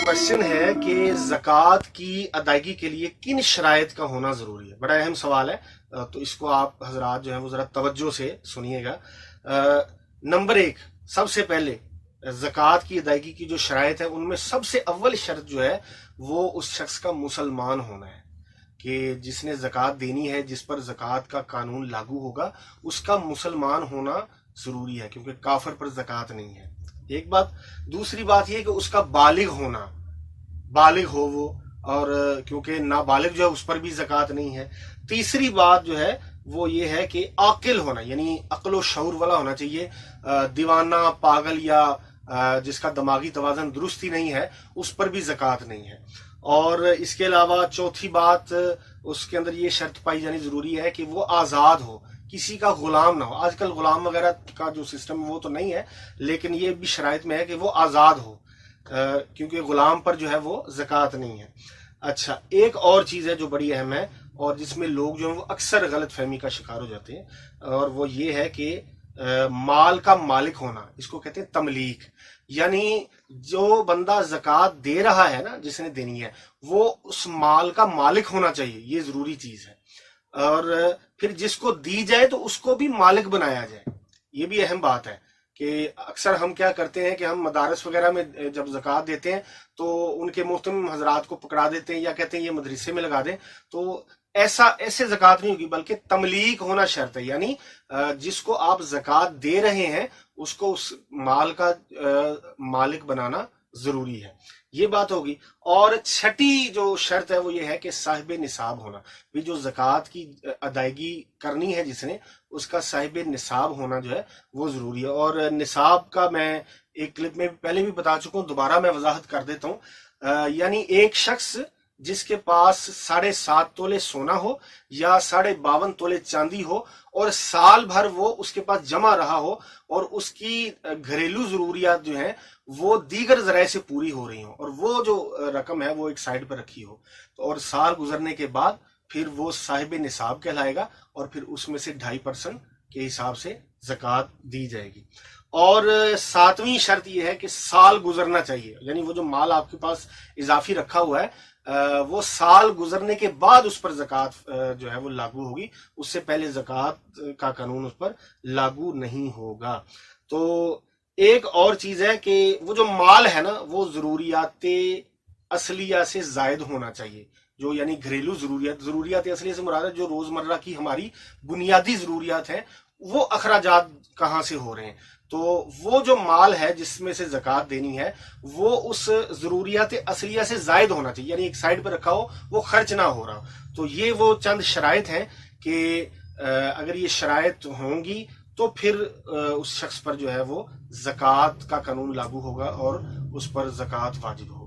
Question है कि ज़कात की अदायगी के लिए किन शराइत का होना ज़रूरी है। बड़ा अहम सवाल है, तो इसको आप हजरात जो है वो ज़रा तवज्जो से सुनिएगा। नंबर एक, सबसे पहले ज़कात की अदायगी की जो शराइत है उनमें सबसे अव्वल शर्त जो है वो उस शख्स का मुसलमान होना है कि जिसने ज़कात देनी है, जिस पर ज़कात का कानून लागू होगा, उसका मुसलमान होना ज़रूरी है, क्योंकि काफिर पर ज़कात नहीं है। एक बात। दूसरी बात यह कि उसका बालिग होना, बालिग हो वो, और क्योंकि नाबालिग जो है उस पर भी ज़कात नहीं है। तीसरी बात जो है वो ये है कि आकिल होना, यानी अक्ल व शऊर वाला होना चाहिए। दीवाना, पागल या जिसका दिमागी तवाज़न दुरुस्त ही नहीं है उस पर भी ज़कात नहीं है। और इसके अलावा चौथी बात, उसके अंदर ये शर्त पाई जानी ज़रूरी है कि वो आज़ाद हो, किसी का गुलाम ना हो। आजकल गुलाम वगैरह का जो सिस्टम वो तो नहीं है, लेकिन ये भी शराइत में है कि वो आज़ाद हो, क्योंकि गुलाम पर जो है वो ज़कात नहीं है। अच्छा, एक और चीज़ है जो बड़ी अहम है और जिसमें लोग जो है वो अक्सर गलत फहमी का शिकार हो जाते हैं, और वो ये है कि माल का मालिक होना, इसको कहते हैं तमलीक। यानी जो बंदा ज़कात दे रहा है ना, जिसने देनी है, वो उस माल का मालिक होना चाहिए, ये ज़रूरी चीज़ है। और फिर जिसको दी जाए तो उसको भी मालिक बनाया जाए, ये भी अहम बात है। कि अक्सर हम क्या करते हैं कि हम मदारस वगैरह में जब ज़कात देते हैं तो उनके मुहतरम हजरात को पकड़ा देते हैं या कहते हैं ये मदरसे में लगा दें, तो ऐसे ज़कात नहीं होगी, बल्कि तमलीक होना शर्त है। यानी जिसको आप ज़कात दे रहे हैं उसको उस माल का मालिक बनाना ज़रूरी है, ये बात होगी। और छठी जो शर्त है वो ये है कि साहिब निसाब होना, भी जो ज़कात की अदायगी करनी है जिसने, उसका साहिब निसाब होना जो है वो ज़रूरी है। और निसाब का मैं एक क्लिप में पहले भी बता चुका हूँ, दोबारा मैं वजाहत कर देता हूँ। यानी एक शख्स जिसके पास 7.5 तोले सोना हो या 52.5 तोले चांदी हो और साल भर वो उसके पास जमा रहा हो और उसकी घरेलू जरूरियात जो है वो दीगर जराए से पूरी हो रही हो, और वो जो रकम है वो एक साइड पर रखी हो, तो और साल गुजरने के बाद फिर वो साहिब निसाब कहलाएगा और फिर उसमें से 2.5% के हिसाब से ज़कात दी जाएगी। और 7वीं शर्त यह है कि साल गुजरना चाहिए, यानी वो जो माल आपके पास इजाफी रखा हुआ है वो साल गुजरने के बाद उस पर ज़कात जो है वो लागू होगी, उससे पहले ज़कात का कानून उस पर लागू नहीं होगा। तो एक और चीज़ है कि वो जो माल है ना वो ज़रूरियात असलिया से जायद होना चाहिए, जो यानी घरेलू ज़रूरियात असलिया से मुराद है जो रोज़मर्रा की हमारी बुनियादी ज़रूरियात हैं, वो अखराजात कहाँ से हो रहे हैं। तो वो जो माल है जिसमें से ज़कात देनी है वो उस ज़रूरियात असलिया से जायद होना चाहिए, यानी एक साइड पर रखा हो, वो खर्च ना हो रहा। तो ये वो चंद शराइत हैं कि अगर ये शराइत होंगी तो फिर उस शख्स पर जो है वो ज़कात का कानून लागू होगा और उस पर ज़कात वाजिब होगा।